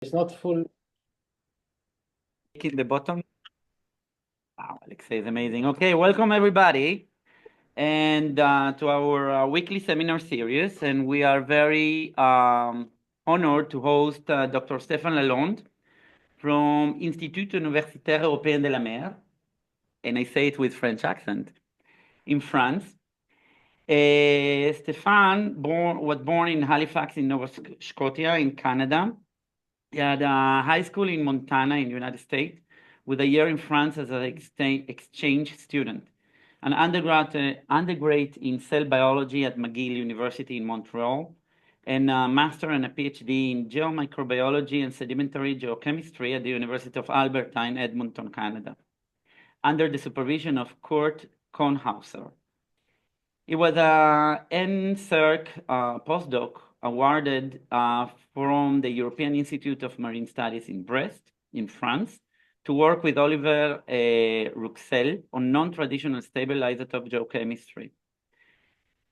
it's not full. In the bottom. Wow, Alexei is amazing. Okay, welcome everybody, and to our weekly seminar series. And we are very honored to host Dr. Stefan Lalonde from Institut Universitaire Européen de la Mer, and I say it with French accent, in France. Stefan was born in Halifax in Nova Scotia in Canada. He had a high school in Montana in the United States, with a year in France as an exchange student, an undergrad in cell biology at McGill University in Montreal, and a master and a PhD in geomicrobiology and sedimentary geochemistry at the University of Alberta in Edmonton, Canada, under the supervision of Kurt Kornhauser. He was a NSERC postdoc awarded from the European Institute of Marine Studies in Brest, in France, to work with Oliver Rouxel on non-traditional stable isotope geochemistry.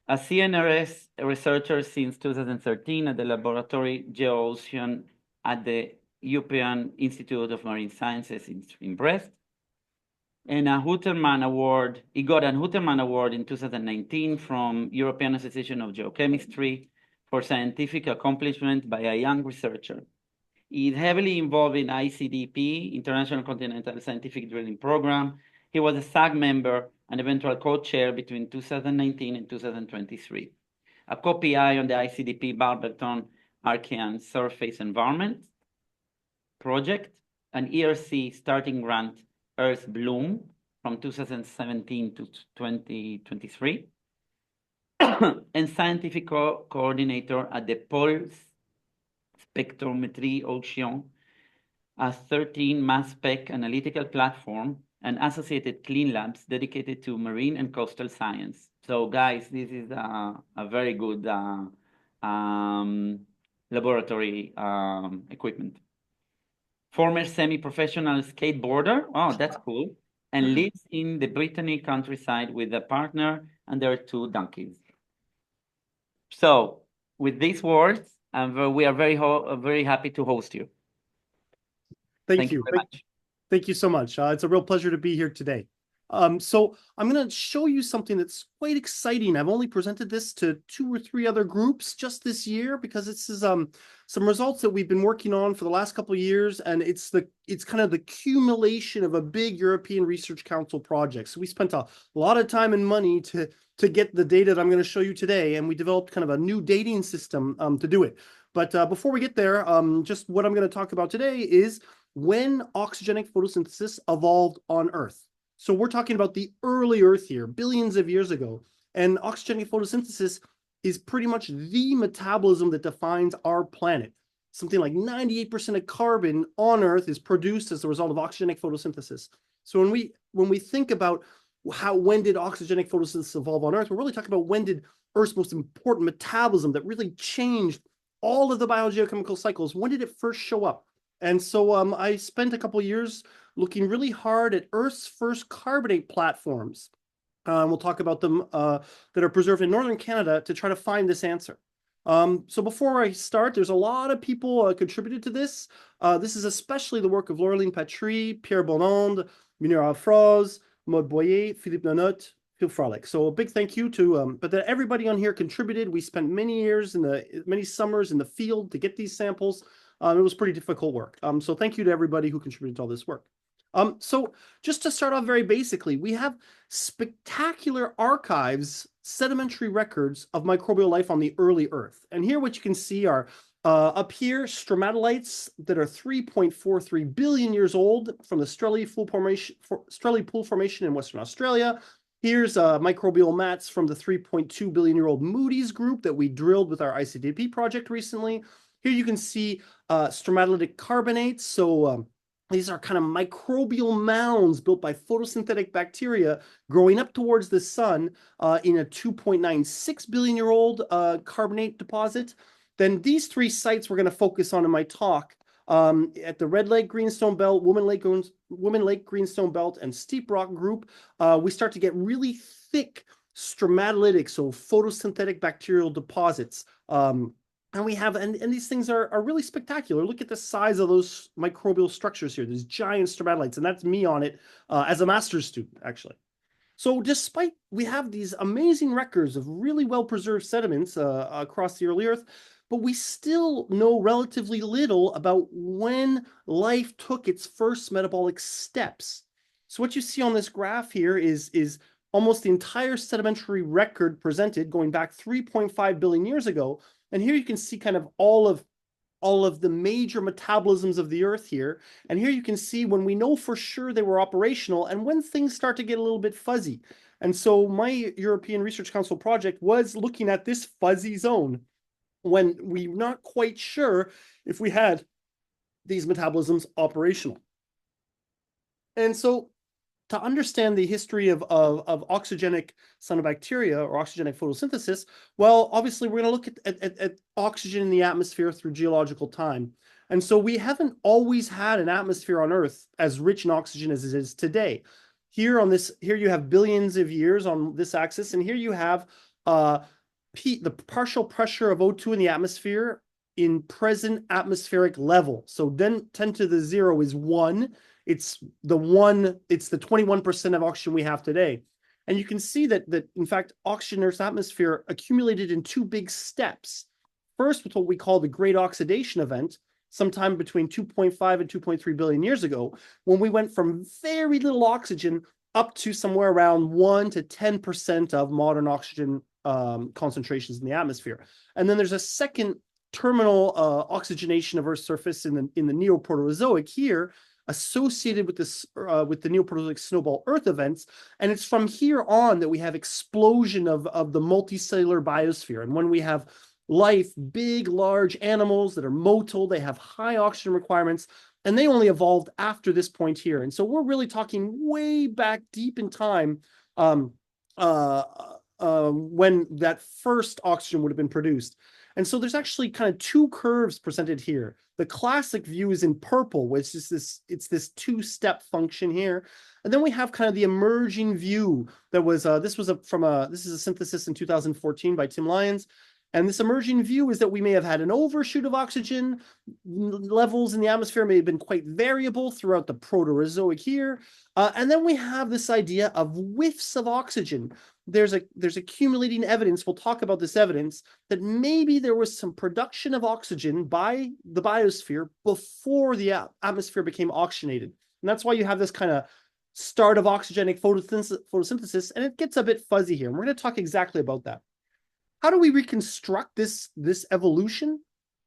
A CNRS researcher since 2013 at the laboratory Geosciences at the European Institute of Marine Sciences in Brest, and a Hutterman Award. He got a Hutterman Award in 2019 from European Association of Geochemistry for scientific accomplishment by a young researcher. He is heavily involved in ICDP, International Continental Scientific Drilling Program. He was a SAG member and eventual co-chair between 2019 and 2023. A co-PI on the ICDP Barberton Archean Surface Environment project, an ERC starting grant Earth Bloom from 2017 to 2023, and scientific coordinator at the Pulse Spectrometry Ocean, a 13 mass spec analytical platform and associated clean labs dedicated to marine and coastal science. So guys, this is a very good laboratory equipment. Former semi-professional skateboarder, oh, that's cool, and lives in the Brittany countryside with a partner and their 2 donkeys. So, with these words, we are very happy to host you. Thank you very much. Thank you so much. It's a real pleasure to be here today. So I'm going to show you something that's quite exciting. I've only presented this to 2 or 3 other groups just this year because this is some results that we've been working on for the last couple of years, and it's kind of the accumulation of a big European Research Council project. So we spent a lot of time and money to get the data that I'm going to show you today, and we developed kind of a new dating system to do it. But before we get there, just what I'm going to talk about today is when oxygenic photosynthesis evolved on Earth. So we're talking about the early Earth here, billions of years ago. And oxygenic photosynthesis is pretty much the metabolism that defines our planet. Something like 98% of carbon on Earth is produced as a result of oxygenic photosynthesis. So when we think about when did oxygenic photosynthesis evolve on Earth, we're really talking about when did Earth's most important metabolism that really changed all of the biogeochemical cycles, when did it first show up? And so I spent a couple of years looking really hard at Earth's first carbonate platforms. We'll talk about them that are preserved in northern Canada to try to find this answer. So before I start, there's a lot of people contributed to this. This is especially the work of Laureline Patry, Pierre Bononde, Munir Afroz, Maud Boyer, Philippe Nanotte, Phil Frolic. So a big thank you to, but everybody on here contributed. We spent many summers in the field to get these samples. It was pretty difficult work. So thank you to everybody who contributed to all this work. So just to start off very basically, we have spectacular archives, sedimentary records of microbial life on the early Earth. And here what you can see are up here, stromatolites that are 3.43 billion years old from the Strelley Pool Formation in Western Australia. Here's microbial mats from the 3.2 billion year old Moody's group that we drilled with our ICDP project recently. Here you can see stromatolitic carbonates. So these are kind of microbial mounds built by photosynthetic bacteria growing up towards the sun in a 2.96 billion year old carbonate deposit. Then these 3 sites we're going to focus on in my talk at the Red Lake Greenstone Belt, Woman Lake Greenstone Belt, and Steep Rock Group. We start to get really thick stromatolitic, so photosynthetic bacterial deposits. And we have, and these things are really spectacular. Look at the size of those microbial structures here, these giant stromatolites, and that's me on it as a master's student, actually. So despite we have these amazing records of really well-preserved sediments across the early Earth, but we still know relatively little about when life took its first metabolic steps. So what you see on this graph here is almost the entire sedimentary record presented going back 3.5 billion years ago. And here you can see kind of all of the major metabolisms of the Earth here. And here you can see when we know for sure they were operational and when things start to get a little bit fuzzy. And so my European Research Council project was looking at this fuzzy zone when we're not quite sure if we had these metabolisms operational. And so to understand the history of oxygenic cyanobacteria or oxygenic photosynthesis, well, obviously we're going to look at oxygen in the atmosphere through geological time. And so we haven't always had an atmosphere on Earth as rich in oxygen as it is today. Here you have billions of years on this axis, and here you have the partial pressure of O2 in the atmosphere in present atmospheric level. So then 10 to the 0 is 1. It's the 21% of oxygen we have today. And you can see that in fact, oxygen in Earth's atmosphere accumulated in two big steps. First, with what we call the Great Oxidation Event, sometime between 2.5 and 2.3 billion years ago, when we went from very little oxygen up to somewhere around 1 to 10% of modern oxygen concentrations in the atmosphere. And then there's a second terminal oxygenation of Earth's surface in the Neoproterozoic here, associated with this with the Neoproterozoic snowball Earth events, and it's from here on that we have explosion of the multicellular biosphere. And when we have life, big, large animals that are motile, they have high oxygen requirements, and they only evolved after this point here. And so we're really talking way back deep in time when that first oxygen would have been produced. And so there's actually kind of two curves presented here. The classic view is in purple, which is this two-step function here. And then we have kind of the emerging view that was, this is a synthesis in 2014 by Tim Lyons. And this emerging view is that we may have had an overshoot of oxygen. Levels in the atmosphere may have been quite variable throughout the Proterozoic here. And then we have this idea of whiffs of oxygen. There's accumulating evidence, we'll talk about this evidence, that maybe there was some production of oxygen by the biosphere before the atmosphere became oxygenated. And that's why you have this kind of start of oxygenic photosynthesis, and it gets a bit fuzzy here. And we're going to talk exactly about that. How do we reconstruct this evolution?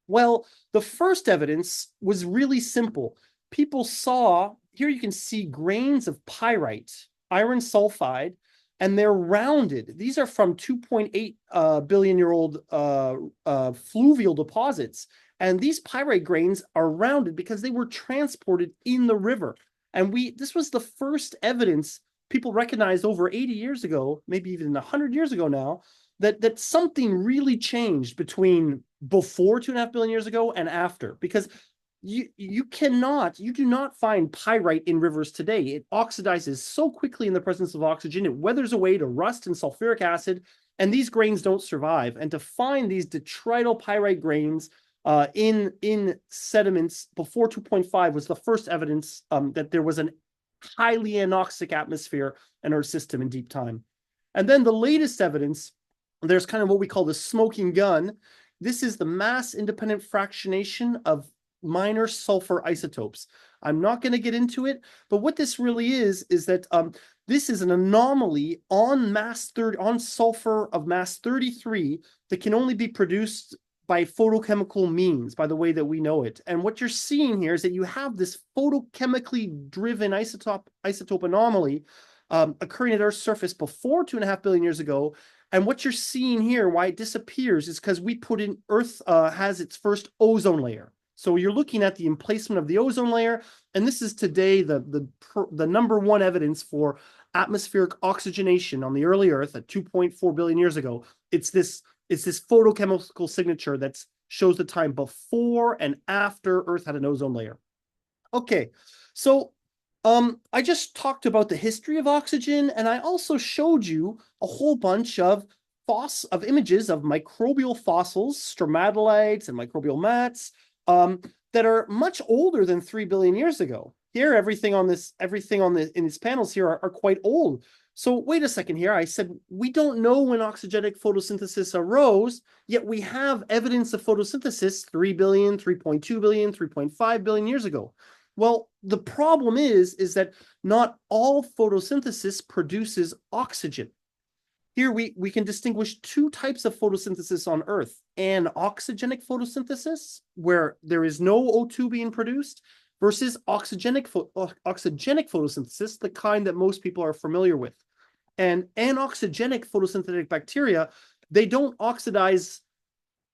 Well, the first evidence was really simple. People saw, here you can see grains of pyrite, iron sulfide, and they're rounded. These are from 2.8 billion-year-old fluvial deposits. And these pyrite grains are rounded because they were transported in the river. And this was the first evidence people recognized over 80 years ago, maybe even 100 years ago now, that something really changed between before 2.5 billion years ago and after. Because you do not find pyrite in rivers today. It oxidizes so quickly in the presence of oxygen, it weathers away to rust and sulfuric acid, and these grains don't survive. And to find these detrital pyrite grains in sediments before 2.5 was the first evidence that there was an highly anoxic atmosphere in our system in deep time. And then the latest evidence, there's kind of what we call the smoking gun. This is the mass-independent fractionation of minor sulfur isotopes. I'm not going to get into it, but what this really is that this is an anomaly on sulfur of mass 33 that can only be produced by photochemical means, by the way that we know it. And what you're seeing here is that you have this photochemically driven isotope anomaly occurring at Earth's surface before 2.5 billion years ago. And what you're seeing here, why it disappears, is because Earth has its first ozone layer. So you're looking at the emplacement of the ozone layer, and this is today the number one evidence for atmospheric oxygenation on the early Earth at 2.4 billion years ago. It's this photochemical signature that shows the time before and after Earth had an ozone layer. Okay, so I just talked about the history of oxygen, and I also showed you a whole bunch of images of microbial fossils, stromatolites and microbial mats, that are much older than 3 billion years ago. Here, everything in these panels here are quite old. So wait a second here. I said we don't know when oxygenic photosynthesis arose, yet we have evidence of photosynthesis 3 billion, 3.2 billion, 3.5 billion years ago. Well, the problem is that not all photosynthesis produces oxygen. Here we can distinguish two types of photosynthesis on Earth: an oxygenic photosynthesis, where there is no O2 being produced, versus oxygenic photosynthesis, the kind that most people are familiar with. And anoxygenic photosynthetic bacteria, they don't oxidize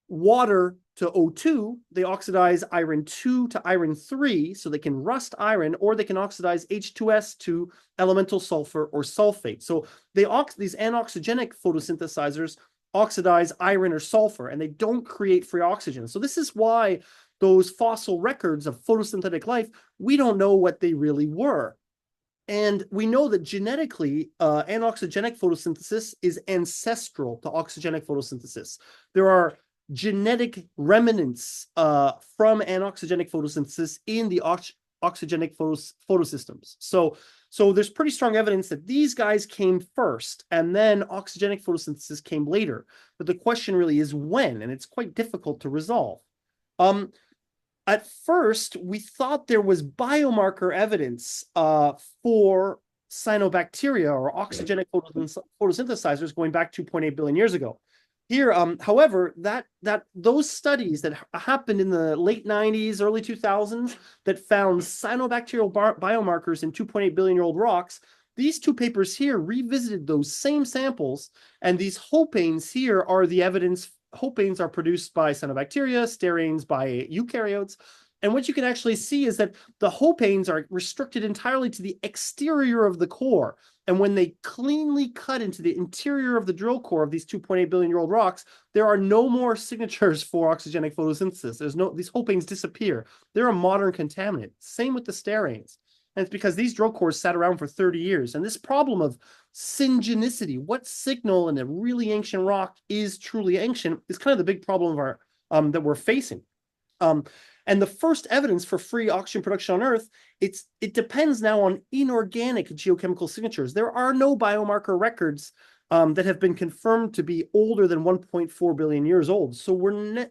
water to O2, they oxidize iron 2 to iron 3, so they can rust iron, or they can oxidize H2S to elemental sulfur or sulfate. So these anoxygenic photosynthesizers oxidize iron or sulfur, and they don't create free oxygen. So this is why those fossil records of photosynthetic life, we don't know what they really were. And we know that genetically, anoxygenic photosynthesis is ancestral to oxygenic photosynthesis. There are genetic remnants from anoxygenic photosynthesis in the oxygenic photosystems. So there's pretty strong evidence that these guys came first, and then oxygenic photosynthesis came later. But the question really is when, and it's quite difficult to resolve. At first, we thought there was biomarker evidence for cyanobacteria or oxygenic photosynthesizers going back 2.8 billion years ago. Here, however, those studies that happened in the late 90s, early 2000s, that found cyanobacterial biomarkers in 2.8 billion-year-old rocks, these two papers here revisited those same samples, and these hopanes here are the evidence. Hopanes are produced by cyanobacteria, steranes by eukaryotes. And what you can actually see is that the hopanes are restricted entirely to the exterior of the core. And when they cleanly cut into the interior of the drill core of these 2.8 billion-year-old rocks, there are no more signatures for oxygenic photosynthesis. These hopanes disappear. They're a modern contaminant. Same with the steranes. And it's because these drill cores sat around for 30 years. And this problem of syngenicity, what signal in a really ancient rock is truly ancient, is kind of the big problem of that we're facing. And the first evidence for free oxygen production on Earth, it depends now on inorganic geochemical signatures. There are no biomarker records that have been confirmed to be older than 1.4 billion years old. So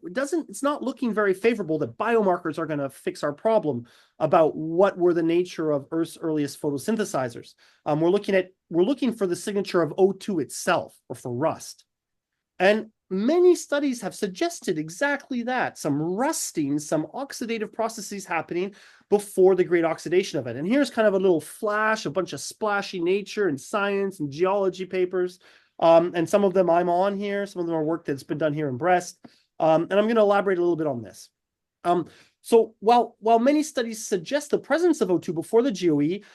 it's not looking very favorable that biomarkers are going to fix our problem about what were the nature of Earth's earliest photosynthesizers. We're looking for the signature of O2 itself, or for rust. And many studies have suggested exactly that, some rusting, some oxidative processes happening before the great oxidation event. And here's kind of a little flash, a bunch of splashy Nature and Science and geology papers. And some of them I'm on here. Some of them are work that's been done here in Brest. And I'm going to elaborate a little bit on this. So while many studies suggest the presence of O2 before the GOE,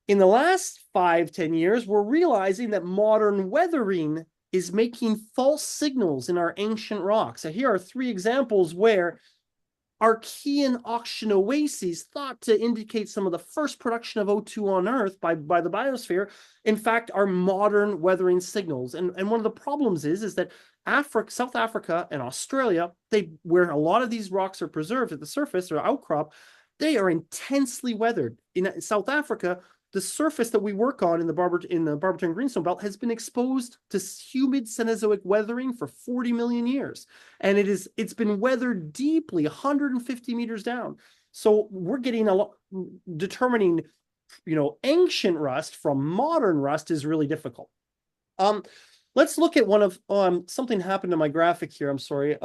in the last 5-10 years, we're realizing that modern weathering is making false signals in our ancient rocks. So here are 3 examples where Archean oxygen oases thought to indicate some of the first production of O2 on Earth by the biosphere, in fact, are modern weathering signals. And one of the problems is that South Africa and Australia, where a lot of these rocks are preserved at the surface or outcrop, they are intensely weathered. In South Africa, the surface that we work on in the Barberton Greenstone Belt has been exposed to humid Cenozoic weathering for 40 million years. And it's been weathered deeply, 150 meters down. So we're getting determining, ancient rust from modern rust is really difficult. Let's look at one of, something happened to my graphic here, I'm sorry.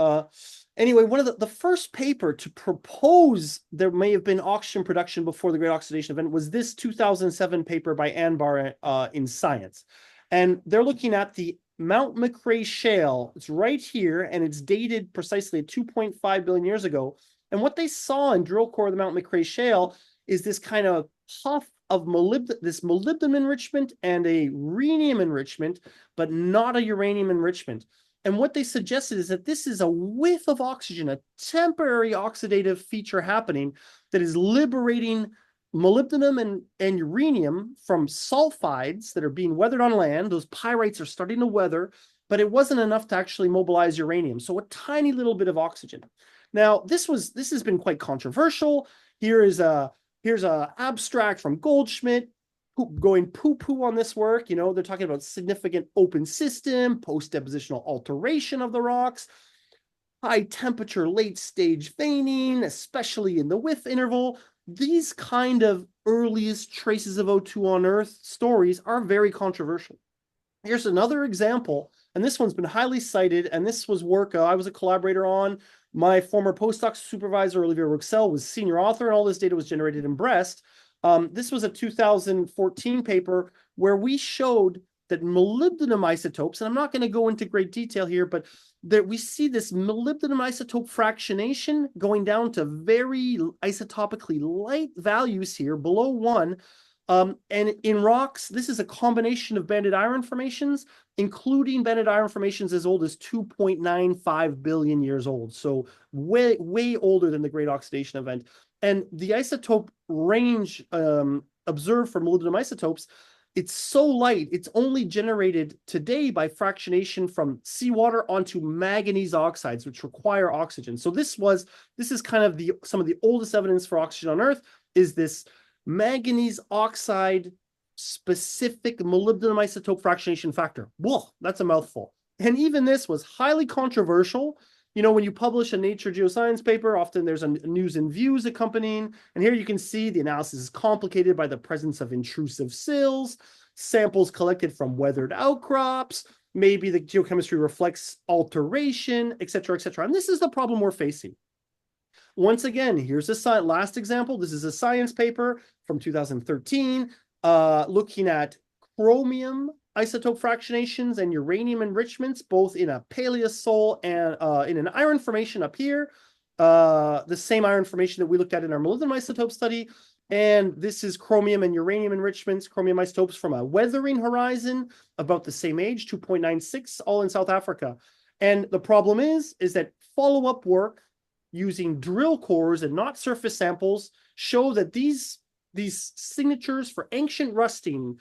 Anyway, one of the first paper to propose there may have been oxygen production before the Great Oxidation Event was this 2007 paper by Anbar in Science. And they're looking at the Mount McRae Shale. It's right here, and it's dated precisely at 2.5 billion years ago. And what they saw in drill core of the Mount McRae Shale is this kind of puff of molybdenum enrichment and a rhenium enrichment, but not a uranium enrichment. And what they suggested is that this is a whiff of oxygen, a temporary oxidative feature happening that is liberating molybdenum and uranium from sulfides that are being weathered on land. Those pyrites are starting to weather, but it wasn't enough to actually mobilize uranium. So a tiny little bit of oxygen. Now, this has been quite controversial. Here's a abstract from Goldschmidt going poo-poo on this work. You know, they're talking about significant open system, post-depositional alteration of the rocks, high temperature late stage veining, especially in the width interval. These kind of earliest traces of O2 on Earth stories are very controversial. Here's another example, and this one's been highly cited, and this was work I was a collaborator on. My former postdoc supervisor, Olivier Rouxel, was senior author, and all this data was generated in Brest. This was a 2014 paper where we showed that molybdenum isotopes, and I'm not going to go into great detail here, but that we see this molybdenum isotope fractionation going down to very isotopically light values here, below 1. And in rocks, this is a combination of banded iron formations, including banded iron formations as old as 2.95 billion years old. So way, way older than the Great Oxidation Event. And the isotope range observed for molybdenum isotopes, it's so light, it's only generated today by fractionation from seawater onto manganese oxides, which require oxygen. So this is kind of some of the oldest evidence for oxygen on Earth, is this manganese oxide specific molybdenum isotope fractionation factor. Whoa, that's a mouthful. And even this was highly controversial. You know, when you publish a Nature Geoscience paper, often there's a news and views accompanying. And here you can see the analysis is complicated by the presence of intrusive sills, samples collected from weathered outcrops, maybe the geochemistry reflects alteration, et cetera, et cetera. And this is the problem we're facing. Once again, here's a last example. This is a science paper from 2013 looking at chromium isotope fractionations and uranium enrichments, both in a paleosol and in an iron formation up here, the same iron formation that we looked at in our molybdenum isotope study. And this is chromium and uranium enrichments, chromium isotopes from a weathering horizon, about the same age, 2.96, all in South Africa. And the problem is that follow-up work using drill cores and not surface samples show that these signatures for ancient rusting,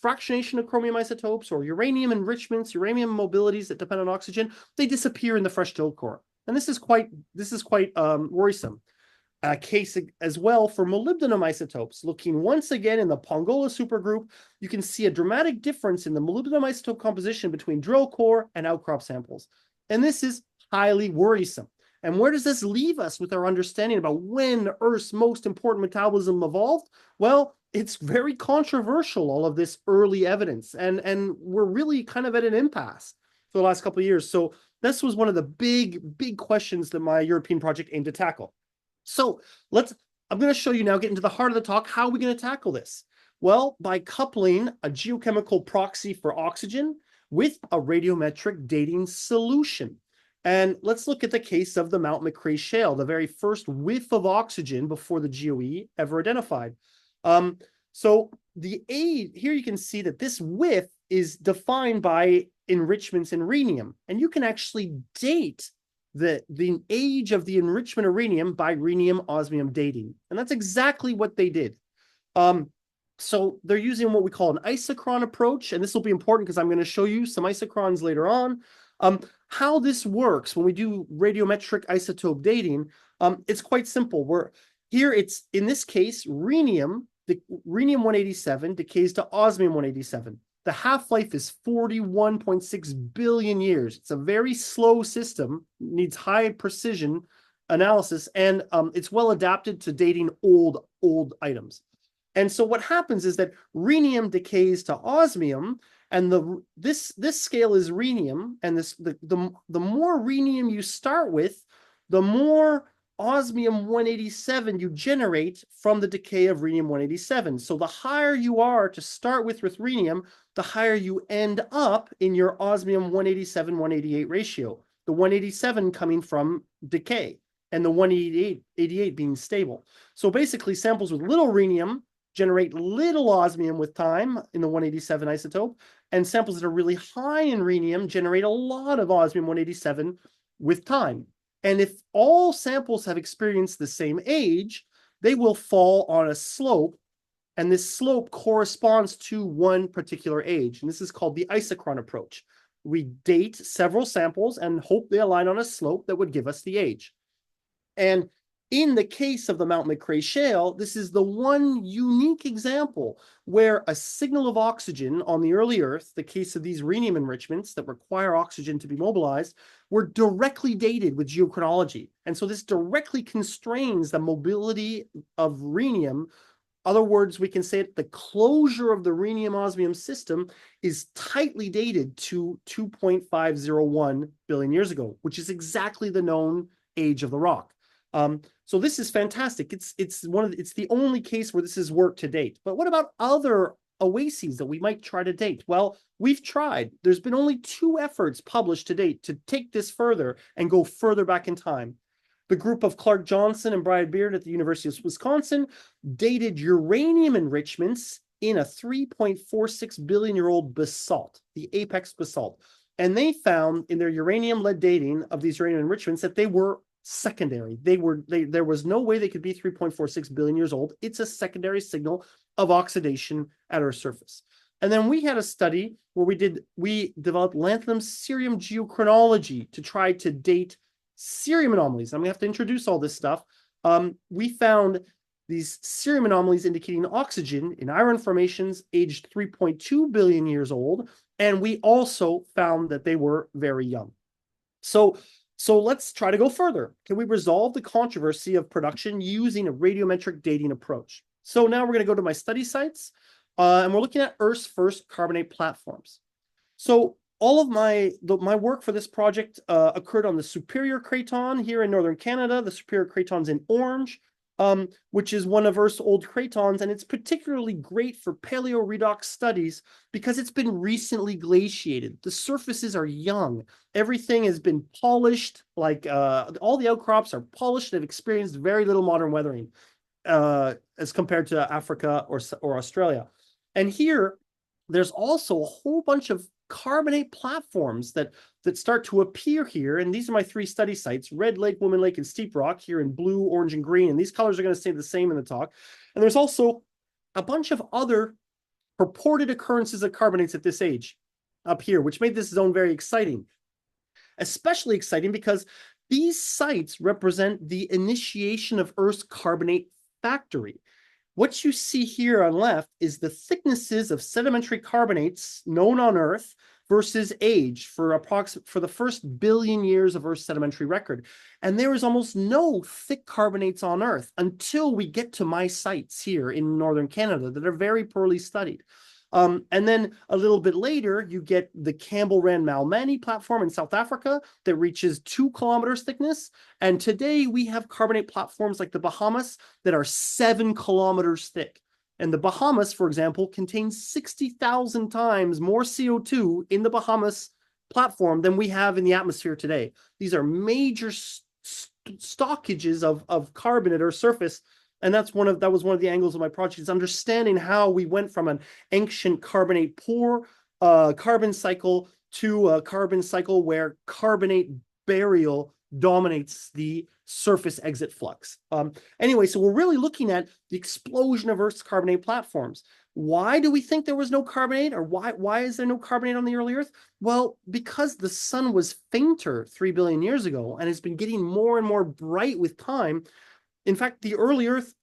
fractionation of chromium isotopes, or uranium enrichments, uranium mobilities that depend on oxygen, they disappear in the fresh drill core. And this is quite worrisome. A case as well for molybdenum isotopes. Looking once again in the Pongola supergroup, you can see a dramatic difference in the molybdenum isotope composition between drill core and outcrop samples. And this is highly worrisome. And where does this leave us with our understanding about when Earth's most important metabolism evolved? Well, it's very controversial, all of this early evidence. And we're really kind of at an impasse for the last couple of years. So this was one of the big questions that my European project aimed to tackle. So I'm going to show you now, get into the heart of the talk, how are we going to tackle this? Well, by coupling a geochemical proxy for oxygen with a radiometric dating solution. And let's look at the case of the Mount McRae Shale, the very first whiff of oxygen before the GOE ever identified. So the age, here you can see that this whiff is defined by enrichments in rhenium. And you can actually date the age of the enrichment of rhenium by rhenium-osmium dating. And that's exactly what they did. So they're using what we call an isochron approach. And this will be important because I'm going to show you some isochrons later on. How this works when we do radiometric isotope dating, it's quite simple. It's, in this case, rhenium, the rhenium-187 decays to osmium-187. The half-life is 41.6 billion years. It's a very slow system, needs high precision analysis, and it's well adapted to dating old items. And so what happens is that rhenium decays to osmium, and this scale is rhenium, and the more rhenium you start with, the more osmium-187 you generate from the decay of rhenium-187. So the higher you are to start with rhenium, the higher you end up in your osmium-187-188 ratio, the 187 coming from decay and the 188 being stable. So basically samples with little rhenium generate little osmium with time in the 187 isotope, and samples that are really high in rhenium generate a lot of osmium-187 with time. And if all samples have experienced the same age, they will fall on a slope, and this slope corresponds to one particular age. And this is called the isochron approach. we date several samples and hope they align on a slope that would give us the age. And in the case of the Mount McRae Shale, this is the one unique example where a signal of oxygen on the early Earth, the case of these rhenium enrichments that require oxygen to be mobilized, were directly dated with geochronology. And so this directly constrains the mobility of rhenium. Other words, we can say that the closure of the rhenium-osmium system is tightly dated to 2.501 billion years ago, which is exactly the known age of the rock. So this is fantastic. It's the only case where this has worked to date. But what about other oases that we might try to date? Well, we've tried. There's been only 2 efforts published to date to take this further and go further back in time. The group of Clark Johnson and Brian Beard at the University of Wisconsin dated uranium enrichments in a 3.46 billion-year-old basalt, the apex basalt. And they found in their uranium-lead dating of these uranium enrichments that they were secondary. There was no way they could be 3.46 billion years old. It's a secondary signal of oxidation at Earth's surface. And then we had a study where we developed lanthanum cerium geochronology to try to date cerium anomalies. I'm gonna have to introduce all this stuff. We found these cerium anomalies indicating oxygen in iron formations aged 3.2 billion years old. And we also found that they were very young. So let's try to go further. Can we resolve the controversy of production using a radiometric dating approach? So now we're going to go to my study sites, and we're looking at Earth's first carbonate platforms. So all of my work for this project occurred on the Superior Craton here in northern Canada. The Superior Craton's in orange, which is one of Earth's old cratons, and it's particularly great for paleoredox studies because it's been recently glaciated. The surfaces are young. Everything has been polished, like all the outcrops are polished and have experienced very little modern weathering as compared to Africa or Australia. And here, there's also a whole bunch of carbonate platforms that start to appear here. And these are my 3 study sites: Red Lake, Woman Lake, and Steep Rock here in blue, orange, and green. And these colors are going to stay the same in the talk. And there's also a bunch of other purported occurrences of carbonates at this age up here, which made this zone very exciting. Especially exciting because these sites represent the initiation of Earth's carbonate factory. What you see here on left is the thicknesses of sedimentary carbonates known on Earth versus age for the first billion years of Earth's sedimentary record. And there is almost no thick carbonates on Earth until we get to my sites here in northern Canada that are very poorly studied. And then a little bit later, you get the Campbell-Rand-Malmani platform in South Africa that reaches 2 kilometers thickness. And today we have carbonate platforms like the Bahamas that are 7 kilometers thick. And the Bahamas, for example, contains 60,000 times more CO2 in the Bahamas platform than we have in the atmosphere today. These are major stockages of carbon at our surface. And that was one of the angles of my project, is understanding how we went from an ancient carbonate poor carbon cycle to a carbon cycle where carbonate burial dominates the surface exit flux. Anyway, so we're really looking at the explosion of Earth's carbonate platforms. Why do we think there was no carbonate, or why is there no carbonate on the early Earth? Well, because the sun was fainter 3 billion years ago and has been getting more and more bright with time. In fact, the early Earth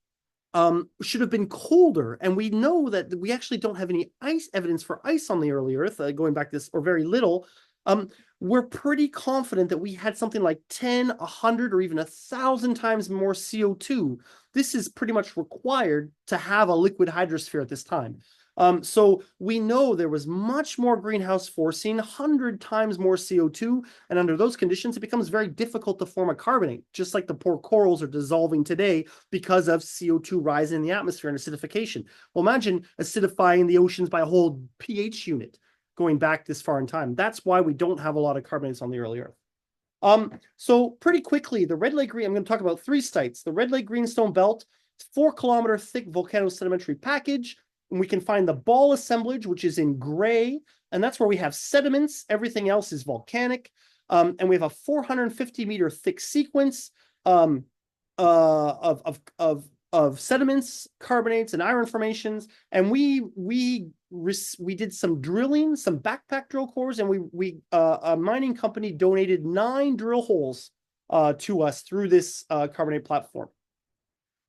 should have been colder, and we know that we actually don't have any evidence for ice on the early Earth, going back this, or very little. We're pretty confident that we had something like 10, 100, or even 1,000 times more CO2. This is pretty much required to have a liquid hydrosphere at this time. So we know there was much more greenhouse forcing, 100 times more CO2, and under those conditions, it becomes very difficult to form a carbonate, just like the poor corals are dissolving today because of CO2 rising in the atmosphere and acidification. Well, imagine acidifying the oceans by a whole pH unit going back this far in time. That's why we don't have a lot of carbonates on the early Earth. So pretty quickly, the Red Lake Green, I'm going to talk about 3 sites. The Red Lake Greenstone Belt, 4-kilometer thick volcanosedimentary package. And we can find the ball assemblage, which is in gray, and that's where we have sediments. Everything else is volcanic. And we have a 450-meter thick sequence of sediments, carbonates, and iron formations. And we did some drilling, some backpack drill cores, and a mining company donated 9 drill holes to us through this carbonate platform.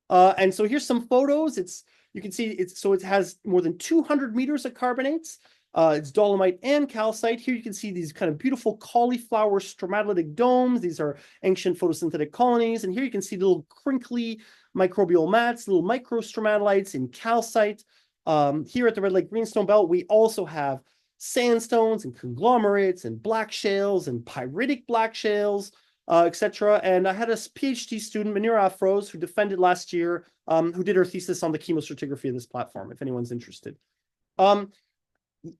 And so here's some photos. You can see it has more than 200 meters of carbonates. It's dolomite and calcite. Here you can see these kind of beautiful cauliflower stromatolitic domes. These are ancient photosynthetic colonies. And here you can see little crinkly microbial mats, little microstromatolites in calcite. Here at the Red Lake Greenstone Belt, we also have sandstones and conglomerates and black shales and pyritic black shales, etc. And I had a PhD student, Manira Afroz, who defended last year, who did her thesis on the chemostratigraphy of this platform, if anyone's interested.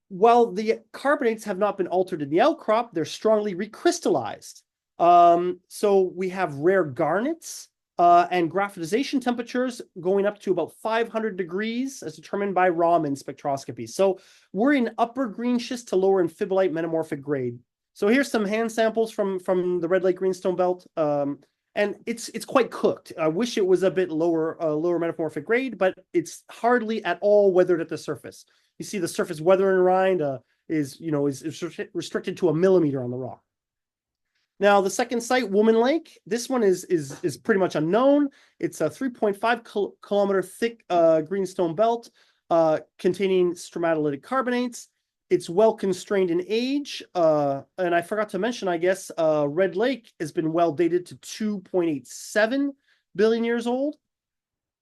While the carbonates have not been altered in the outcrop, they're strongly recrystallized. So we have rare garnets and graphitization temperatures going up to about 500 degrees as determined by Raman spectroscopy. So we're in upper green schist to lower amphibolite metamorphic grade. So here's some hand samples from the Red Lake Greenstone Belt. And it's quite cooked. I wish it was a bit lower metamorphic grade, but it's hardly at all weathered at the surface. You see the surface weathering rind is restricted to a millimeter on the rock. Now, the second site, Woman Lake, this one is pretty much unknown. It's a 3.5 kilometer thick greenstone belt containing stromatolitic carbonates. It's well constrained in age. And I forgot to mention, I guess, Red Lake has been well dated to 2.87 billion years old.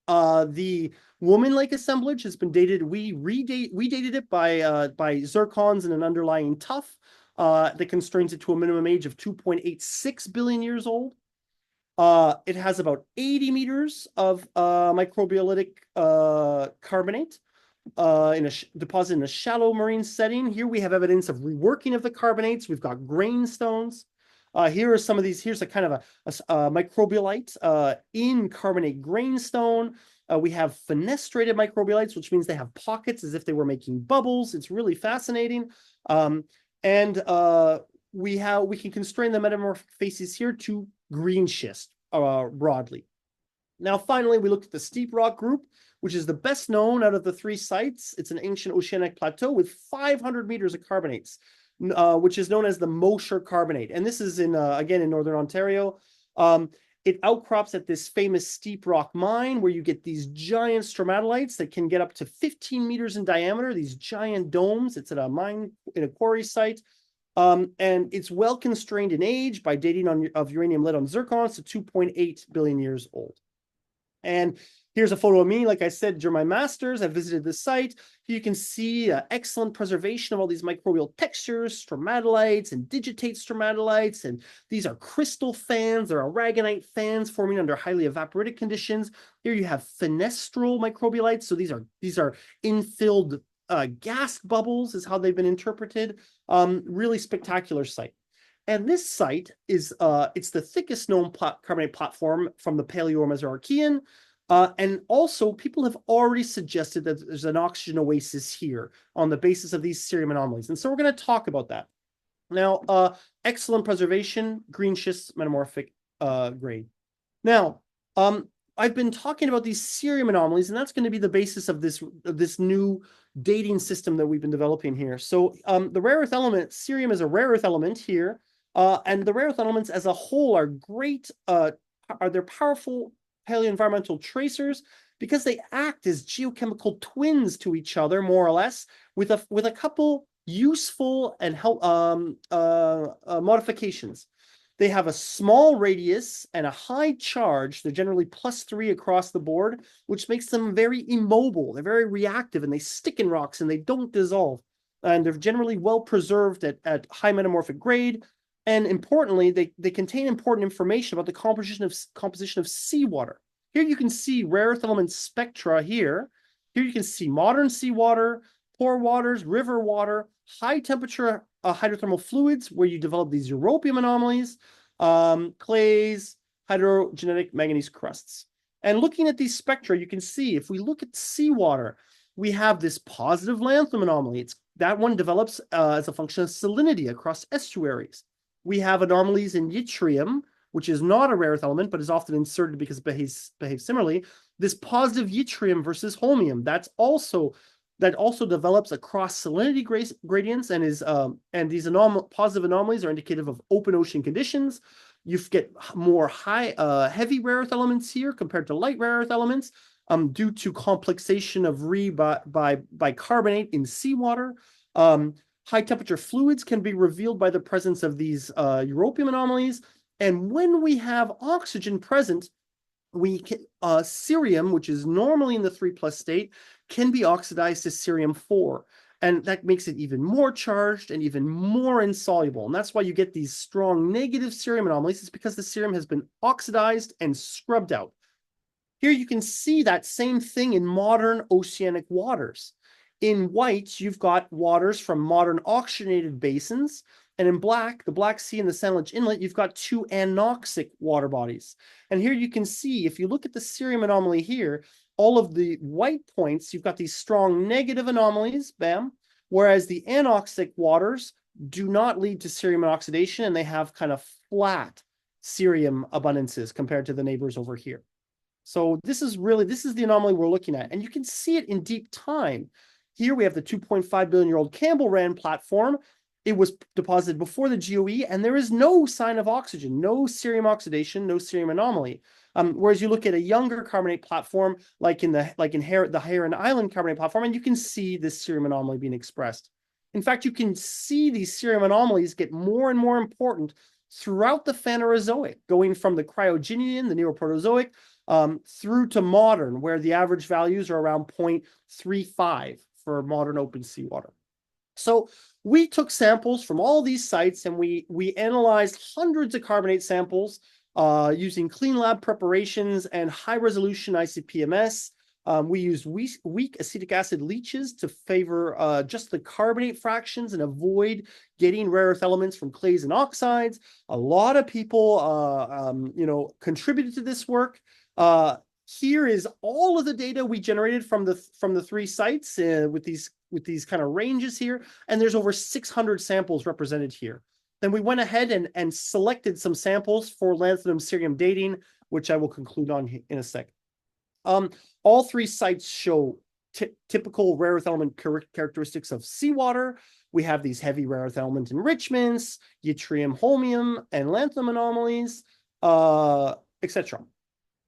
The Woman Lake assemblage has been dated. We dated it by zircons and an underlying tuff that constrains it to a minimum age of 2.86 billion years old. It has about 80 meters of microbiolitic carbonate in a deposit in a shallow marine setting. Here we have evidence of reworking of the carbonates. We've got grain stones. Here are some of these. Here's a kind of a microbiolite in carbonate grainstone. We have fenestrated microbiolites, which means they have pockets as if they were making bubbles. It's really fascinating. And we can constrain the metamorphic facies here to green schist broadly. Now, finally, we looked at the steep rock group, which is the best known out of the 3 sites. It's an ancient oceanic plateau with 500 meters of carbonates, which is known as the Mosher Carbonate. And this is again in Northern Ontario. It outcrops at this famous steep rock mine where you get these giant stromatolites that can get up to 15 meters in diameter, these giant domes. It's at a mine in a quarry site. And it's well constrained in age by dating of uranium, lead on zircons to 2.8 billion years old. And here's a photo of me. Like I said, during my master's, I visited this site. Here you can see excellent preservation of all these microbial textures, stromatolites and digitate stromatolites. And these are crystal fans. They're aragonite fans forming under highly evaporitic conditions. Here you have fenestral microbiolites. So these are infilled gas bubbles is how they've been interpreted. Really spectacular site. And this site is it's the thickest known carbonate platform from the Paleo-Mesoarchean. And also, people have already suggested that there's an oxygen oasis here on the basis of these cerium anomalies. And so we're going to talk about that. Now, excellent preservation, green schist metamorphic grade. Now, I've been talking about these cerium anomalies, and that's going to be the basis of this new dating system that we've been developing here. So the rare earth element, cerium is a rare earth element here. And the rare earth elements as a whole are great, they're powerful paleoenvironmental tracers because they act as geochemical twins to each other, more or less, with a couple useful and modifications. They have a small radius and a high charge. They're generally +3 across the board, which makes them very immobile. They're very reactive and they stick in rocks and they don't dissolve. And they're generally well preserved at high metamorphic grade. And importantly, they contain important information about the composition of seawater. Here you can see rare earth element spectra here. Here you can see modern seawater, pore waters, river water, high temperature hydrothermal fluids where you develop these europium anomalies, clays, hydrogenetic manganese crusts. And looking at these spectra, you can see if we look at seawater, we have this positive lanthanum anomaly. That one develops as a function of salinity across estuaries. We have anomalies in yttrium, which is not a rare earth element, but is often inserted because it behaves similarly. this positive yttrium versus holmium. That also develops across salinity gradients and is and these positive anomalies are indicative of open ocean conditions. You get more heavy rare earth elements here compared to light rare earth elements due to complexation of by carbonate in seawater. High temperature fluids can be revealed by the presence of these europium anomalies. And when we have oxygen present, cerium, which is normally in the 3+ state, can be oxidized to cerium-4. And that makes it even more charged and even more insoluble. And that's why you get these strong negative cerium anomalies. It's because the cerium has been oxidized and scrubbed out. Here you can see that same thing in modern oceanic waters. In white, you've got waters from modern oxygenated basins. And in black, the Black Sea and the Sandwich Inlet, you've got 2 anoxic water bodies. And here you can see, if you look at the cerium anomaly here, all of the white points, you've got these strong negative anomalies, bam, whereas the anoxic waters do not lead to cerium oxidation, and they have kind of flat cerium abundances compared to the neighbors over here. So this is the anomaly we're looking at. And you can see it in deep time. Here we have the 2.5 billion-year-old Campbell-Rand platform. It was deposited before the GOE, and there is no sign of oxygen, no cerium oxidation, no cerium anomaly. Whereas you look at a younger carbonate platform, like in the Heron Island carbonate platform, and you can see this cerium anomaly being expressed. In fact, you can see these cerium anomalies get more and more important throughout the Phanerozoic, going from the Cryogenian, the Neoproterozoic, through to modern, where the average values are around 0.35 for modern open seawater. So we took samples from all these sites, and we analyzed hundreds of carbonate samples using clean lab preparations and high-resolution ICP-MS. We used weak acetic acid leaches to favor just the carbonate fractions and avoid getting rare earth elements from clays and oxides. A lot of people, contributed to this work. Here is all of the data we generated from the 3 sites with these kind of ranges here, and there's over 600 samples represented here. Then we went ahead and selected some samples for lanthanum cerium dating, which I will conclude on in a sec. All 3 sites show typical rare earth element characteristics of seawater. We have these heavy rare earth element enrichments, yttrium, holmium, and lanthanum anomalies, etc.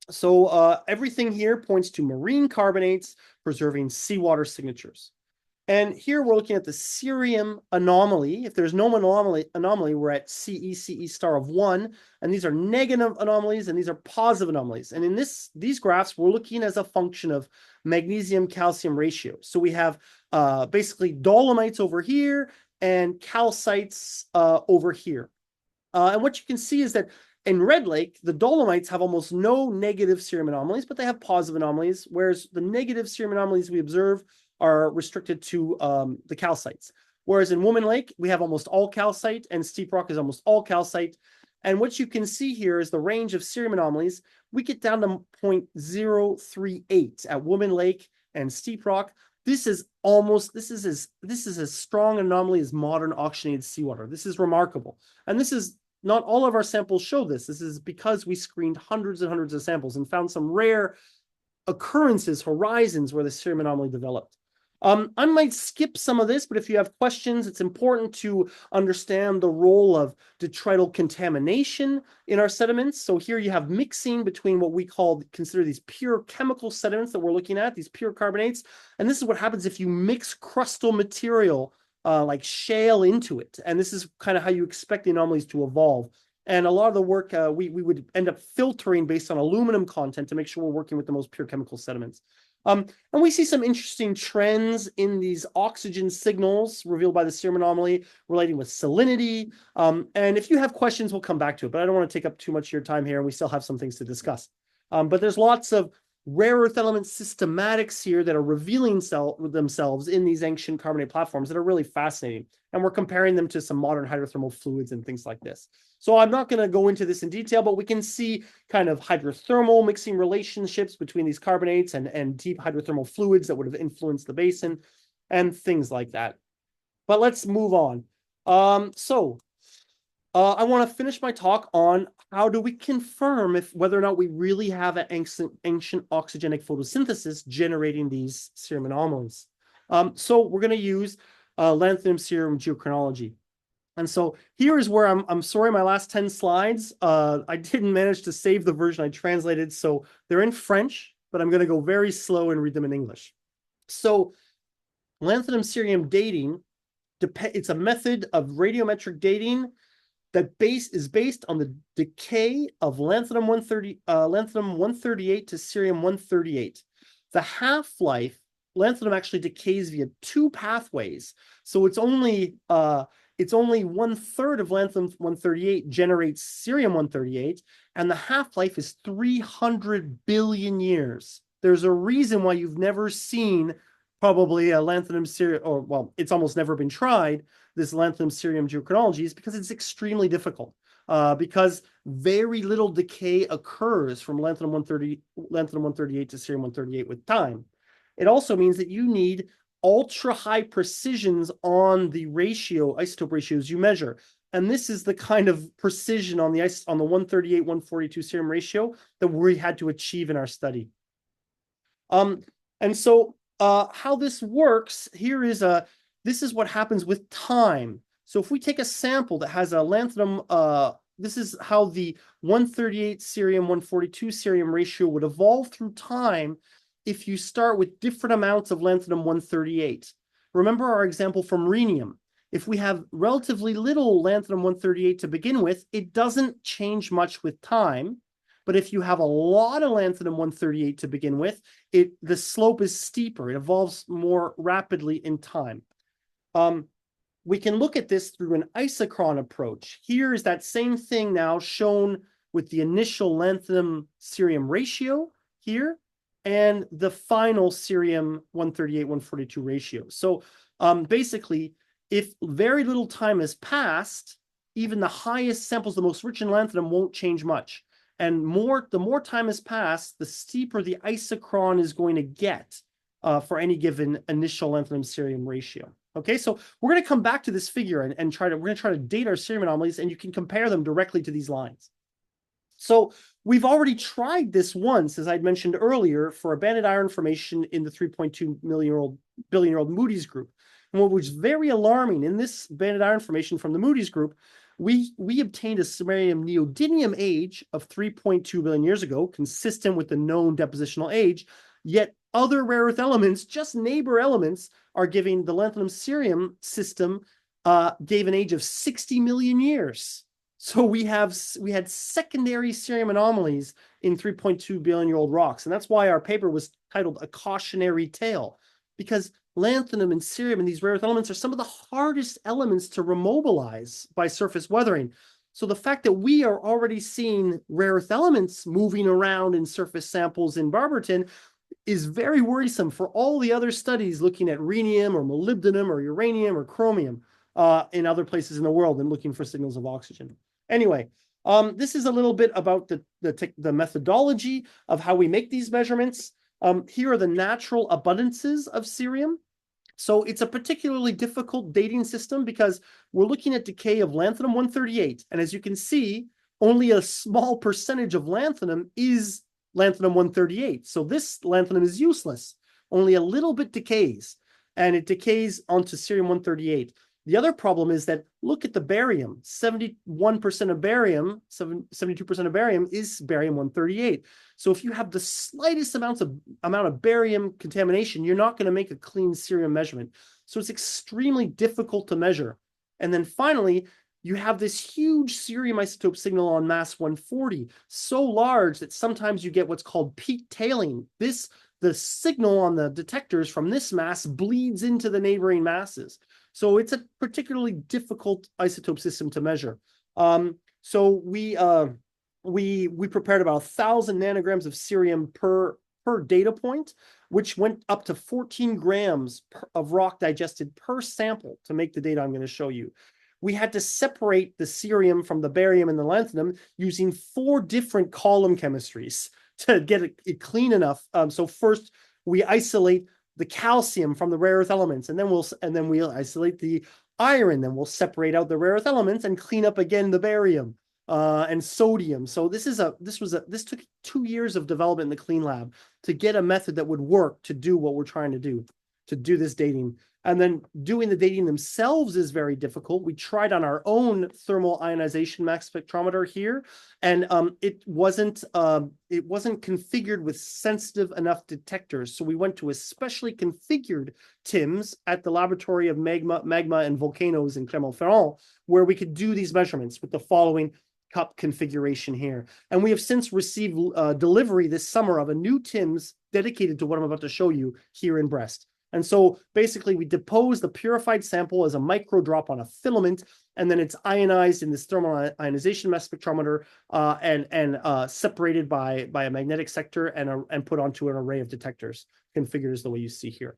So everything here points to marine carbonates preserving seawater signatures. And here we're looking at the cerium anomaly. If there's no anomaly, we're at CE star of 1. And these are negative anomalies, and these are positive anomalies. And in these graphs, we're looking as a function of magnesium-calcium ratio. So we have basically dolomites over here and calcites over here. And what you can see is that in Red Lake, the dolomites have almost no negative cerium anomalies, but they have positive anomalies, whereas the negative cerium anomalies we observe are restricted to the calcites. Whereas in Woman Lake, we have almost all calcite, and Steep Rock is almost all calcite. And what you can see here is the range of cerium anomalies. We get down to 0.038 at Woman Lake and Steep Rock. This is as strong an anomaly as modern oxygenated seawater. This is remarkable. And this is not all of our samples show this. This is because we screened hundreds and hundreds of samples and found some rare occurrences, horizons where the cerium anomaly developed. I might skip some of this, but if you have questions, it's important to understand the role of detrital contamination in our sediments. So here you have mixing between what we consider these pure chemical sediments that we're looking at, these pure carbonates. And this is what happens if you mix crustal material like shale into it. And this is kind of how you expect the anomalies to evolve. And a lot of the work, we would end up filtering based on aluminum content to make sure we're working with the most pure chemical sediments. And we see some interesting trends in these oxygen signals revealed by the cerium anomaly relating with salinity. And if you have questions, we'll come back to it, but I don't want to take up too much of your time here, and we still have some things to discuss. But there's lots of rare earth element systematics here that are revealing themselves in these ancient carbonate platforms that are really fascinating. And we're comparing them to some modern hydrothermal fluids and things like this. So I'm not going to go into this in detail, but we can see kind of hydrothermal mixing relationships between these carbonates and deep hydrothermal fluids that would have influenced the basin and things like that. But let's move on. So I want to finish my talk on how do we confirm whether or not we really have an ancient oxygenic photosynthesis generating these serum anomalies. So we're going to use lanthanum serum geochronology. And so here is where I'm sorry, my last 10 slides, I didn't manage to save the version I translated. So they're in French, but I'm going to go very slow and read them in English. So lanthanum cerium dating, it's a method of radiometric dating that is based on the decay of lanthanum 138 to cerium 138. The half-life, lanthanum actually decays via two pathways. So it's only 1/3 of lanthanum 138 generates cerium 138, and the half-life is 300 billion years. There's a reason why you've never seen probably a lanthanum cerium, or well, it's almost never been tried, this lanthanum cerium geochronology, is because it's extremely difficult. Because very little decay occurs from lanthanum 138 to cerium 138 with time. It also means that you need ultra high precisions on the isotope ratios you measure. And this is the kind of precision on the 138-142 serum ratio that we had to achieve in our study. And so how this works here is this is what happens with time. So if we take a sample that has a lanthanum, this is how the 138 cerium 142 cerium ratio would evolve through time if you start with different amounts of lanthanum 138. Remember our example from rhenium. If we have relatively little lanthanum 138 to begin with, it doesn't change much with time. But if you have a lot of lanthanum 138 to begin with, the slope is steeper. It evolves more rapidly in time. We can look at this through an isochron approach. Here is that same thing now shown with the initial lanthanum cerium ratio here and the final cerium 138-142 ratio. So basically, if very little time has passed, even the highest samples, the most rich in lanthanum, won't change much. And the more time has passed, the steeper the isochron is going to get for any given initial lanthanum cerium ratio. Okay, so we're going to come back to this figure and we're going to try to date our serum anomalies, and you can compare them directly to these lines. So we've already tried this once, as I'd mentioned earlier, for a banded iron formation in the 3.2 billion-year-old Moody's group. And what was very alarming in this banded iron formation from the Moody's group, we obtained a samarium neodymium age of 3.2 billion years ago, consistent with the known depositional age, yet other rare earth elements, just neighbor elements, are giving the lanthanum cerium system gave an age of 60 million years. So we had secondary cerium anomalies in 3.2 billion-year-old rocks. And that's why our paper was titled A Cautionary Tale, because lanthanum and cerium and these rare earth elements are some of the hardest elements to remobilize by surface weathering. So the fact that we are already seeing rare earth elements moving around in surface samples in Barberton is very worrisome for all the other studies looking at rhenium or molybdenum or uranium or chromium in other places in the world and looking for signals of oxygen. Anyway, this is a little bit about the methodology of how we make these measurements. Here are the natural abundances of cerium. So it's a particularly difficult dating system because we're looking at decay of lanthanum 138. And as you can see, only a small percentage of lanthanum is lanthanum 138. So this lanthanum is useless. Only a little bit decays, and it decays onto cerium 138. The other problem is that look at the barium. 71% of barium, 72% of barium is barium 138. So if you have the slightest amount of barium contamination, you're not going to make a clean cerium measurement. So it's extremely difficult to measure. And then finally, you have this huge cerium isotope signal on mass 140, so large that sometimes you get what's called peak tailing. The signal on the detectors from this mass bleeds into the neighboring masses. So it's a particularly difficult isotope system to measure. So we prepared about 1,000 nanograms of cerium per data point, which went up to 14 grams of rock digested per sample to make the data I'm going to show you. We had to separate the cerium from the barium and the lanthanum using 4 different column chemistries to get it clean enough. So first, we isolate the calcium from the rare earth elements, and then we'll isolate the iron, then we'll separate out the rare earth elements and clean up again the barium and sodium. So this took 2 years of development in the clean lab to get a method that would work to do what we're trying to do this dating. And then doing the dating themselves is very difficult. We tried on our own thermal ionization mass spectrometer here, and it wasn't configured with sensitive enough detectors. So we went to a specially configured TIMS at the Laboratory of Magma and Volcanoes in Clermont-Ferrand, where we could do these measurements with the following cup configuration here. And we have since received delivery this summer of a new TIMS dedicated to what I'm about to show you here in Brest. And so basically we depose the purified sample as a micro drop on a filament, and then it's ionized in this thermal ionization mass spectrometer and separated by a magnetic sector and put onto an array of detectors configured as the way you see here.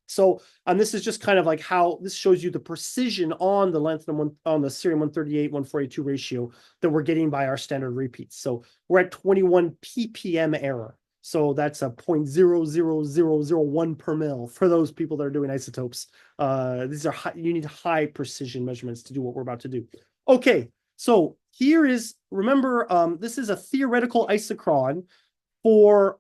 So, and this is just kind of like how this shows you the precision on the lanthanum on the cerium 138-142 ratio that we're getting by our standard repeats. So we're at 21 ppm error. So that's a 0.00001 per mil for those people that are doing isotopes. These are you need high precision measurements to do what we're about to do. Okay, so here is, remember, this is a theoretical isochron for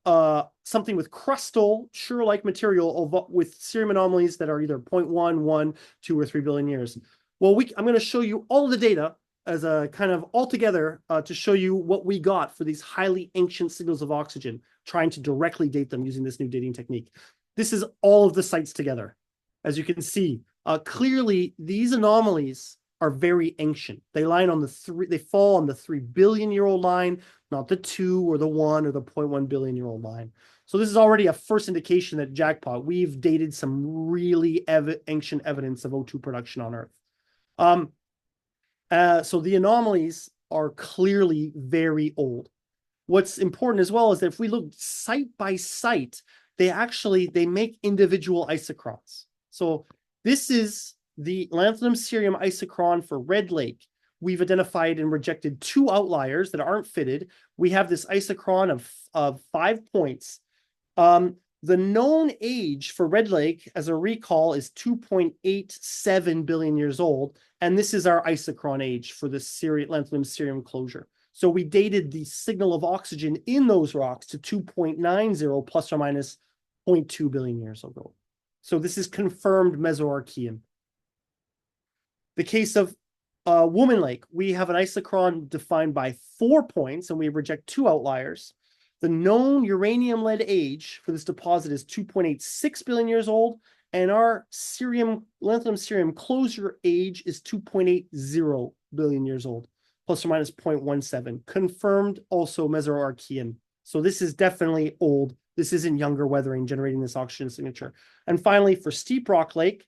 something with crustal, sure-like material with cerium anomalies that are either 0.1, 1, 2, or 3 billion years. Well, I'm going to show you all the data as a kind of altogether to show you what we got for these highly ancient signals of oxygen, trying to directly date them using this new dating technique. This is all of the sites together. As you can see, clearly these anomalies are very ancient. They fall on the 3 billion year old line, not the 2 or the 1 or the 0.1 billion year old line. So this is already a first indication that jackpot. We've dated some really ancient evidence of O2 production on Earth. So the anomalies are clearly very old. What's important as well is that if we look site by site, they make individual isochrons. So this is the lanthanum cerium isochron for Red Lake. We've identified and rejected 2 outliers that aren't fitted. We have this isochron of 5 points. The known age for Red Lake, as a recall, is 2.87 billion years old. And this is our isochron age for the lanthanum cerium closure. So we dated the signal of oxygen in those rocks to 2.90 plus or minus 0.2 billion years ago. So this is confirmed Mesoarchean. The case of Woman Lake, we have an isochron defined by 4 points, and we reject 2 outliers. The known uranium-lead age for this deposit is 2.86 billion years old, and our lanthanum cerium closure age is 2.80 billion years old, plus or minus 0.17. Confirmed also Mesoarchean. So this is definitely old. This isn't younger weathering generating this oxygen signature. And finally, for Steep Rock Lake,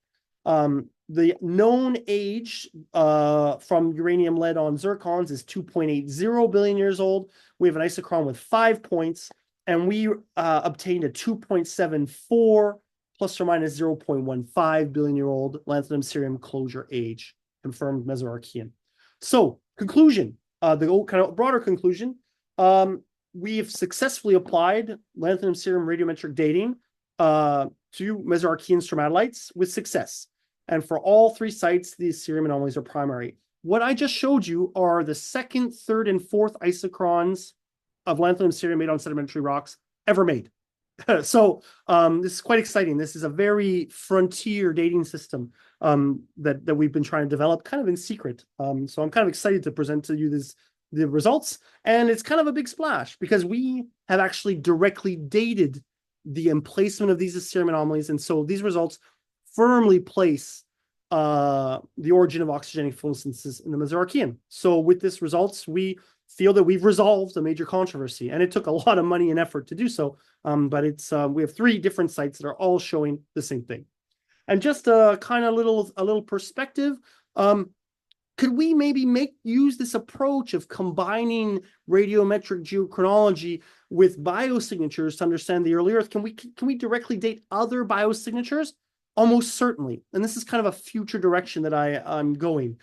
the known age from uranium lead on zircons is 2.80 billion years old. We have an isochron with 5 points, and we obtained a 2.74 plus or minus 0.15 billion year old lanthanum cerium closure age, confirmed Mesoarchean. So conclusion, the kind of broader conclusion, we've successfully applied lanthanum cerium radiometric dating to Mesoarchean stromatolites with success. And for all 3 sites, these cerium anomalies are primary. What I just showed you are the 2nd, 3rd, and 4th isochrons of lanthanum cerium made on sedimentary rocks ever made. So this is quite exciting. This is a very frontier dating system that we've been trying to develop kind of in secret. So I'm kind of excited to present to you the results. And it's kind of a big splash because we have actually directly dated the emplacement of these cerium anomalies. And so these results firmly place the origin of oxygenic photosynthesis in the Mesoarchean. So with this results, we feel that we've resolved a major controversy, and it took a lot of money and effort to do so. But we have 3 different sites that are all showing the same thing. And just a kind of a little perspective, could we maybe use this approach of combining radiometric geochronology with biosignatures to understand the early Earth? Can we directly date other biosignatures? Almost certainly, and this is kind of a future direction that I'm going,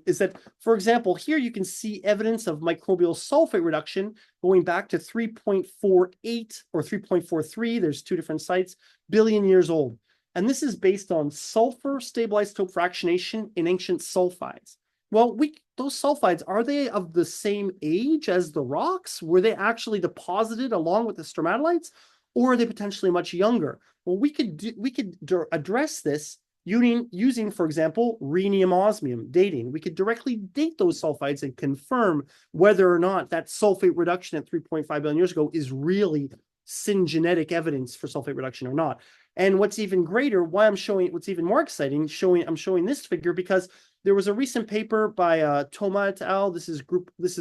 is that, for example, here you can see evidence of microbial sulfate reduction going back to 3.48 or 3.43, there's two different sites, billion years old. And this is based on sulfur stable isotope fractionation in ancient sulfides. Well, those sulfides, are they of the same age as the rocks? Were they actually deposited along with the stromatolites? Or are they potentially much younger? Well, we could address this using, for example, rhenium osmium dating. We could directly date those sulfides and confirm whether or not that sulfate reduction at 3.5 billion years ago is really syngenetic evidence for sulfate reduction or not. And what's even greater, what's even more exciting, I'm showing this figure because there was a recent paper by Thoma et al. This is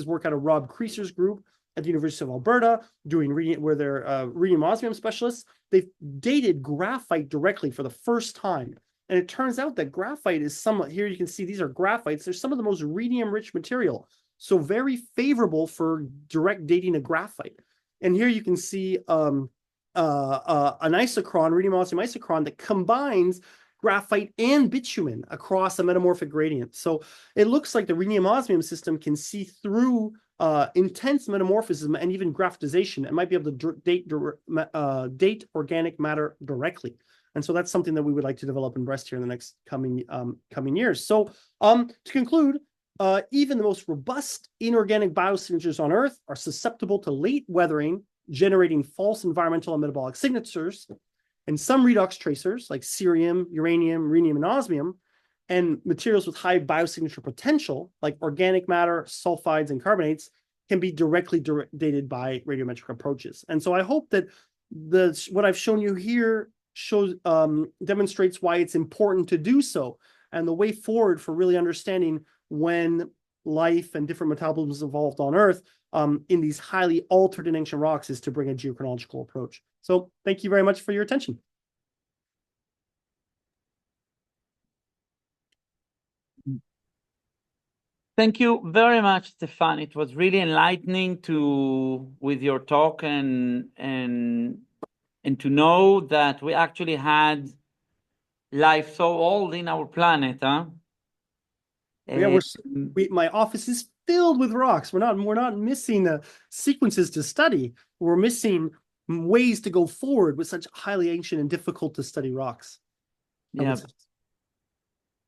work out of Rob Creaser's group at the University of Alberta, where they're rhenium osmium specialists. They've dated graphite directly for the first time. And it turns out that graphite is here you can see these are graphites. They're some of the most rhenium-rich material. So very favorable for direct dating of graphite. And here you can see an isochron, rhenium osmium isochron, that combines graphite and bitumen across a metamorphic gradient. So it looks like the rhenium osmium system can see through intense metamorphism and even graphitization, and might be able to date organic matter directly. And so that's something that we would like to develop in breast here in the next coming years. So to conclude, even the most robust inorganic biosignatures on Earth are susceptible to late weathering, generating false environmental and metabolic signatures. And some redox tracers like cerium, uranium, rhenium, and osmium, and materials with high biosignature potential, like organic matter, sulfides, and carbonates, can be directly dated by radiometric approaches. And so I hope that what I've shown you here demonstrates why it's important to do so, and the way forward for really understanding when life and different metabolisms evolved on Earth in these highly altered and ancient rocks is to bring a geochronological approach. So thank you very much for your attention. Thank you very much, Stefan. It was really enlightening with your talk and to know that we actually had life so old in our planet, huh? Yeah, my office is filled with rocks. We're not missing sequences to study. We're missing ways to go forward with such highly ancient and difficult to study rocks. Yeah.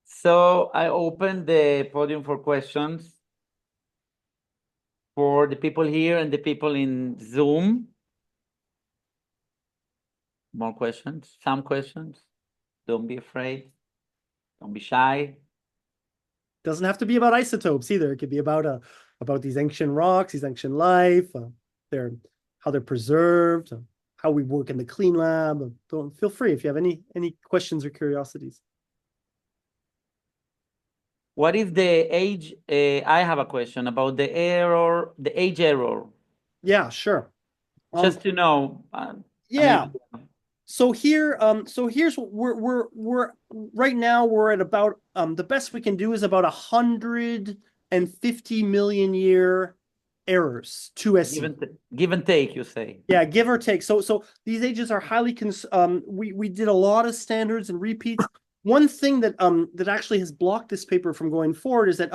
So I open the podium for questions for the people here and the people in Zoom. More questions? Some questions? Don't be afraid. Don't be shy. Doesn't have to be about isotopes either. It could be about these ancient rocks, these ancient life, how they're preserved, how we work in the clean lab. Don't feel free if you have any questions or curiosities. What is the age? I have a question about the age error. Yeah, sure. Just to know. Yeah. So here's what we're right now. We're at about the best we can do is about 150 million year errors, 2SC. Give and take, you say. Yeah, give or take. So these ages are highly we did a lot of standards and repeats. One thing that actually has blocked this paper from going forward is that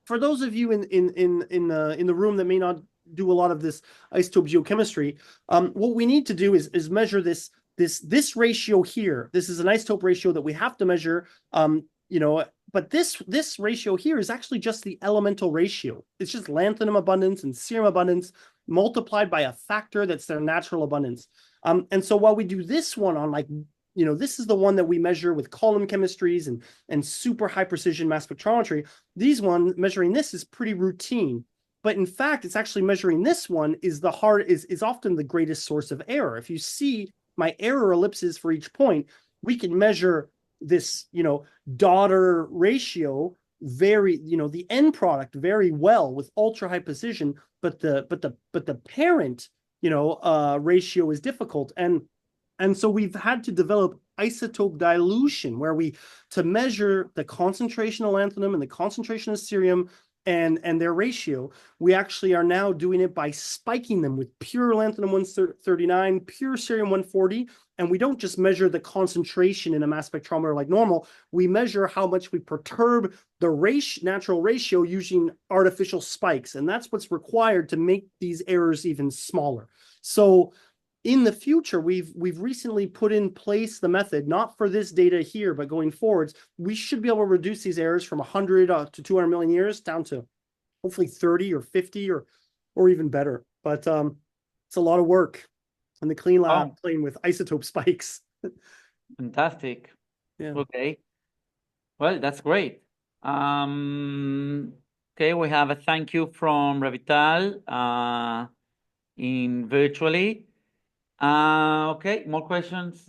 for those of you in the room that may not do a lot of this isotope geochemistry, what we need to do is measure this ratio here. This is an isotope ratio that we have to measure, but this ratio here is actually just the elemental ratio. It's just lanthanum abundance and cerium abundance multiplied by a factor that's their natural abundance. And so while we do this one on this is the one that we measure with column chemistries and super high precision mass spectrometry, measuring this is pretty routine. But in fact, it's actually measuring this one is often the greatest source of error. If you see my error ellipses for each point, we can measure this, daughter ratio the end product very well with ultra high precision, but the parent, ratio is difficult. And so we've had to develop isotope dilution to measure the concentration of lanthanum and the concentration of cerium and their ratio. We actually are now doing it by spiking them with pure lanthanum 139, pure cerium 140, And we don't just measure the concentration in a mass spectrometer like normal. We measure how much we perturb the natural ratio using artificial spikes. And that's what's required to make these errors even smaller. So in the future, we've recently put in place the method, not for this data here, but going forwards, we should be able to reduce these errors from 100 to 200 million years down to hopefully 30 or 50 or even better. But it's a lot of work. And the clean lab playing with isotope spikes. Fantastic. Yeah. Okay. Well, that's great. Okay, we have a thank you from Revital in virtually. Okay, more questions.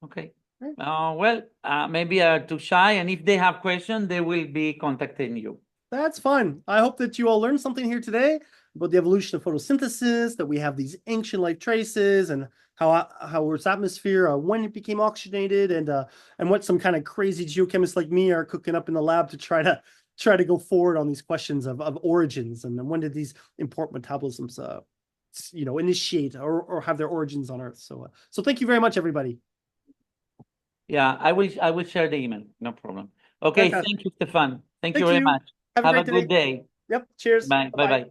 Okay. Well, maybe too shy, and if they have questions, they will be contacting you. That's fine. I hope that you all learned something here today about the evolution of photosynthesis, that we have these ancient life traces, and how Earth's atmosphere, when it became oxygenated, and what some kind of crazy geochemists like me are cooking up in the lab to try to go forward on these questions of origins, and when did these important metabolisms initiate or have their origins on Earth. So thank you very much, everybody. Yeah, I will share the email. No problem. Okay, Fantastic. Thank you, Stefan. Thank you Thank very you. much. Have a Have a great good day. Yep. Cheers. Bye. Bye-bye. Bye-bye.